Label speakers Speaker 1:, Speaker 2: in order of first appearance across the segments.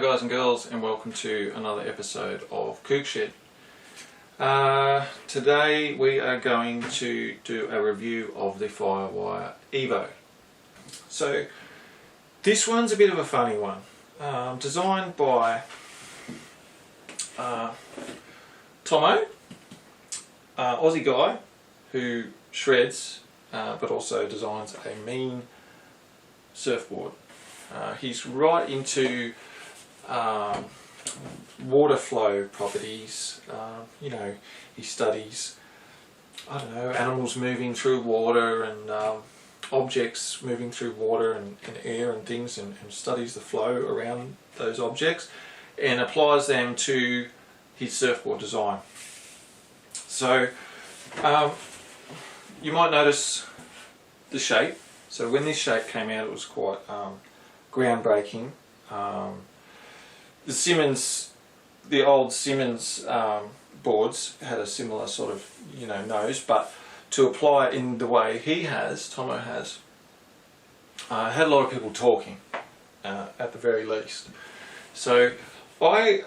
Speaker 1: guys and girls, and welcome to another episode of Kook Shed. Today we are going to do a review of the Firewire EVO. So this one's a bit of a funny one. Designed by Tomo, Aussie guy who shreds but also designs a mean surfboard. He's right into water flow properties. He studies, animals moving through water and objects moving through water and air and things, and studies the flow around those objects and applies them to his surfboard design. So you might notice the shape. So when this shape came out, it was quite groundbreaking. The old Simmons boards had a similar sort of nose, but to apply it in the way Tomo has, had a lot of people talking at the very least. So I,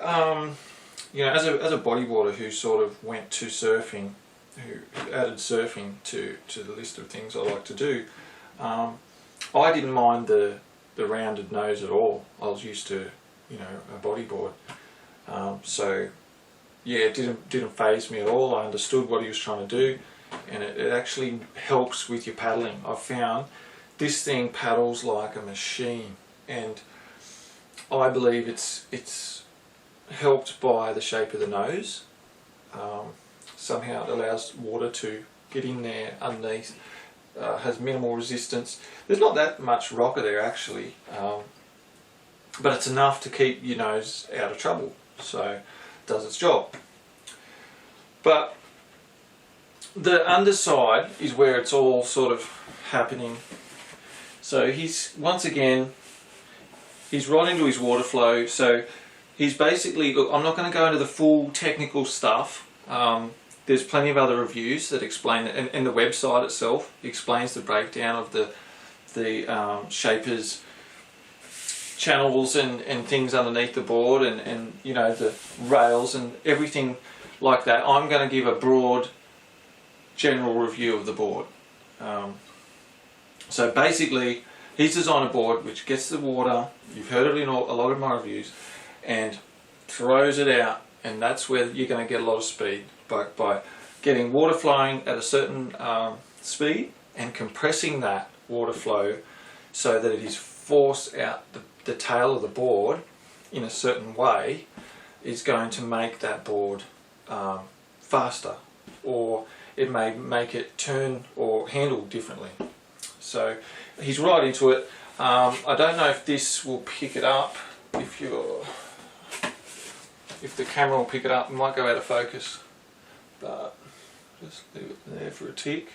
Speaker 1: as a bodyboarder who sort of went to surfing, who added surfing to the list of things I like to do, I didn't mind the rounded nose at all. I was used to a bodyboard, so yeah, it didn't faze me at all. I understood what he was trying to do, and it actually helps with your paddling. I've found this thing paddles like a machine, and I believe it's helped by the shape of the nose. Somehow it allows water to get in there underneath. Has minimal resistance. There's not that much rocker there actually, but it's enough to keep your nose out of trouble, so it does its job. But the underside is where it's all sort of happening. So he's right into his water flow. So he's basically, look, I'm not going to go into the full technical stuff. There's plenty of other reviews that explain it, and the website itself explains the breakdown of the shapers channels and things underneath the board, and the rails and everything like that. I'm going to give a broad general review of the board. So basically he's designed a board which gets the water, you've heard it in a lot of my reviews, and throws it out, and that's where you're going to get a lot of speed. By getting water flowing at a certain speed and compressing that water flow so that it is forced out the tail of the board in a certain way, is going to make that board faster, or it may make it turn or handle differently. So he's right into it. I don't know if this will pick it up, if the camera will pick it up. It might go out of focus, but just leave it there for a tick.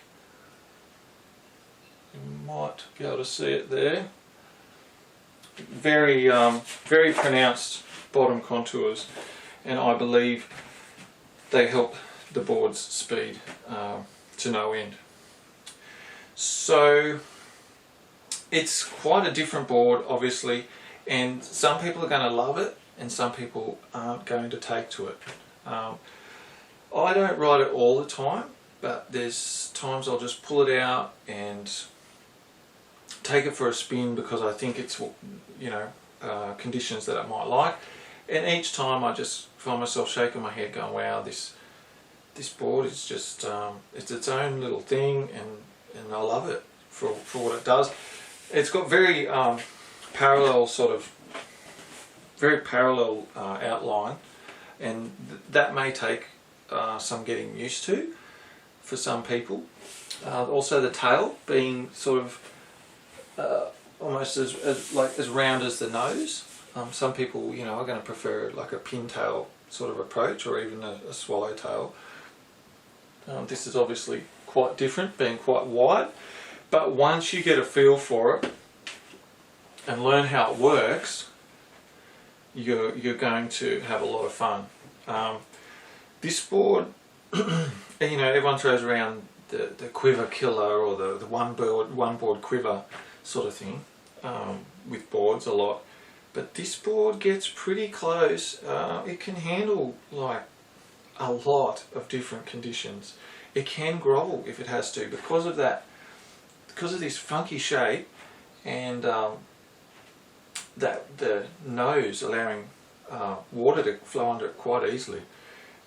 Speaker 1: You might be able to see it there. Very very pronounced bottom contours, and I believe they help the board's speed to no end. So it's quite a different board, obviously, and some people are going to love it and some people aren't going to take to it. I don't ride it all the time, but there's times I'll just pull it out and take it for a spin because I think it's conditions that I might like, and each time I just find myself shaking my head going, wow, this board is just it's its own little thing, and I love it for what it does. It's got very parallel outline, and that may take some getting used to for some people. Also the tail being sort of almost as round as the nose. Some people are going to prefer like a pintail sort of approach, or even a swallowtail. This is obviously quite different, being quite wide, but once you get a feel for it and learn how it works, you're going to have a lot of fun. This board, everyone throws around the quiver killer, or the one board quiver sort of thing with boards a lot. but this board gets pretty close. It can handle like a lot of different conditions. It can grovel if it has to because of that, because of this funky shape and that the nose allowing water to flow under it quite easily.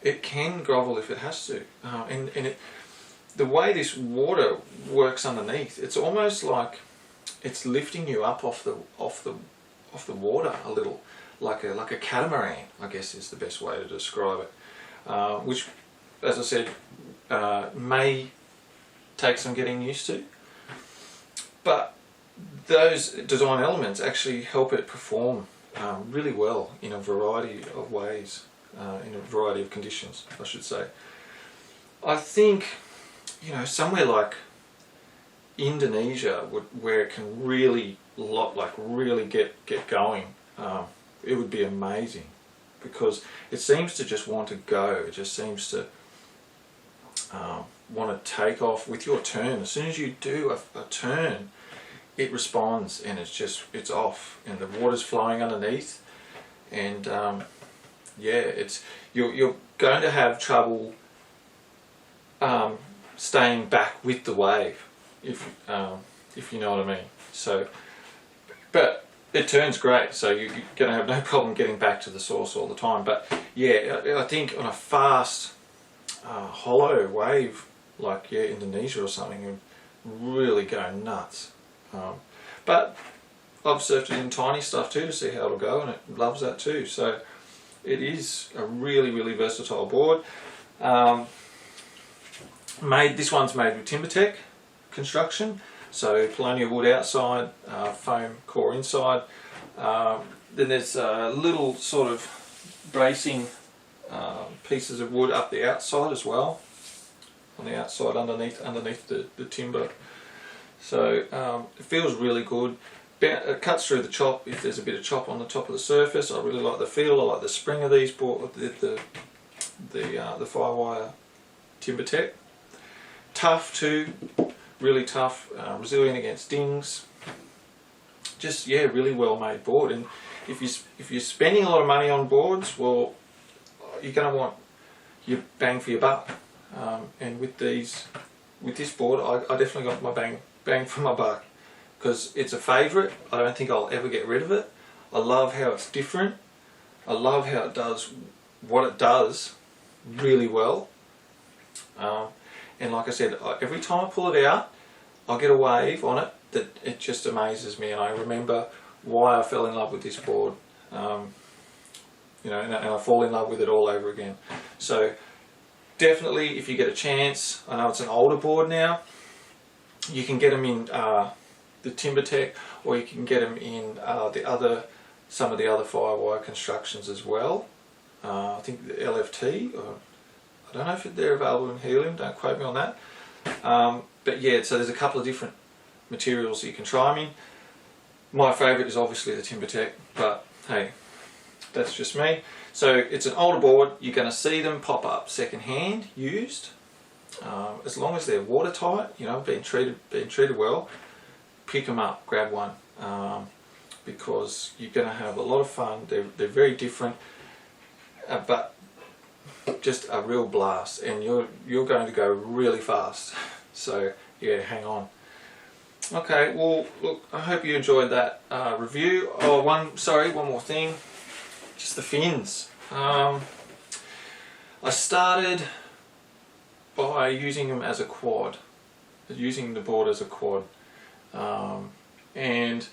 Speaker 1: It can grovel if it has to, and it, the way this water works underneath, it's almost like it's lifting you up off the water a little, like a catamaran, I guess is the best way to describe it. Which, as I said, may take some getting used to, but those design elements actually help it perform really well in a variety of ways, in a variety of conditions, I should say. I think, you know, somewhere like Indonesia, where it can really really get going, it would be amazing, because it seems to just want to go. It just seems to want to take off with your turn. As soon as you do a turn, it responds, and it's off, and the water's flowing underneath, and yeah, you're going to have trouble staying back with the wave, if you know what I mean. So, but it turns great, so you're going to have no problem getting back to the source all the time. But yeah, I think on a fast, hollow wave like Indonesia or something, would really go nuts. But I've surfed it in tiny stuff too to see how it'll go, and it loves that too. So it is a really versatile board. This one's made with TimberTech construction, so Polonia wood outside, foam core inside. Then there's little sort of bracing pieces of wood up the outside as well, on the outside underneath the timber. So it feels really good. It cuts through the chop if there's a bit of chop on the top of the surface. I really like the feel. I like the spring of these board, the Firewire TimberTech. Tough too, really tough, resilient against dings. Just really well made board. And if you're spending a lot of money on boards, well, you're going to want your bang for your buck. And with this board, I definitely got my bang for my buck, because it's a favourite. I don't think I'll ever get rid of it. I love how it's different. I love how it does what it does really well. And like I said, every time I pull it out, I get a wave on it that it just amazes me, and I remember why I fell in love with this board. You know, and I fall in love with it all over again. So definitely, if you get a chance, I know it's an older board now, you can get them in the TimberTech, or you can get them in some of the other Firewire constructions as well. I think the LFT, or I don't know if they're available in helium, don't quote me on that. But yeah, so there's a couple of different materials that you can try them in. My favourite is obviously the TimberTech, but hey, that's just me. So it's an older board. You're going to see them pop up second hand, used. As long as they're watertight, you know, being treated well, pick them up, grab one, because you're going to have a lot of fun. They're very different, but just a real blast, and you're going to go really fast. So yeah, hang on. Okay, well look, I hope you enjoyed that review. Oh, one more thing, just the fins. I started by using them as a quad, using the board as a quad, and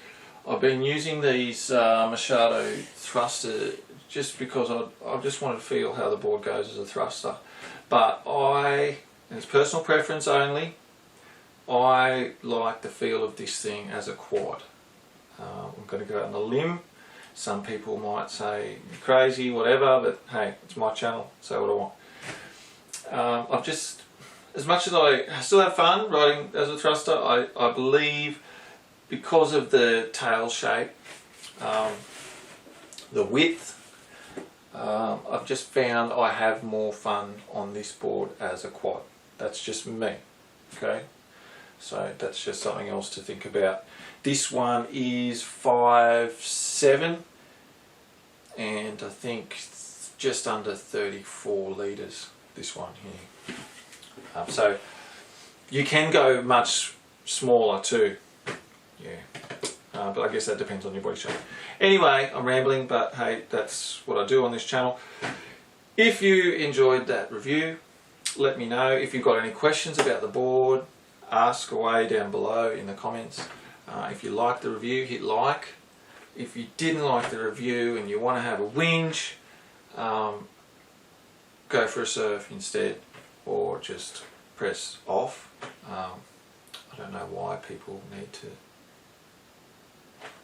Speaker 1: I've been using these Machado thruster just because I just wanted to feel how the board goes as a thruster. But and it's personal preference only, I like the feel of this thing as a quad. I'm going to go out on a limb. Some people might say you're crazy, whatever, but hey, it's my channel, say what I want. I've just, as much as I still have fun riding as a thruster, I believe because of the tail shape, the width, I've just found I have more fun on this board as a quad. That's just me, okay? So that's just something else to think about. This one is 5'7", and I think just under 34 litres, this one here. So you can go much smaller too, yeah, but I guess that depends on your body shape. Anyway, I'm rambling, but hey, that's what I do on this channel. If you enjoyed that review, let me know. If you've got any questions about the board, ask away down below in the comments. If you liked the review, hit like. If you didn't like the review and you want to have a whinge, go for a surf instead, or just press off. I don't know why people need to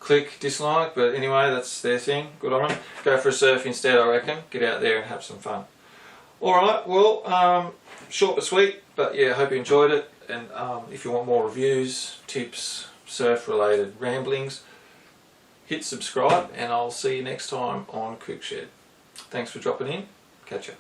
Speaker 1: click dislike, but anyway, that's their thing. Good on them. Go for a surf instead, I reckon. Get out there and have some fun. Alright, well, short but sweet, but yeah, I hope you enjoyed it. And if you want more reviews, tips, surf related ramblings, hit subscribe, and I'll see you next time on Kook Shed. Thanks for dropping in. Catch ya.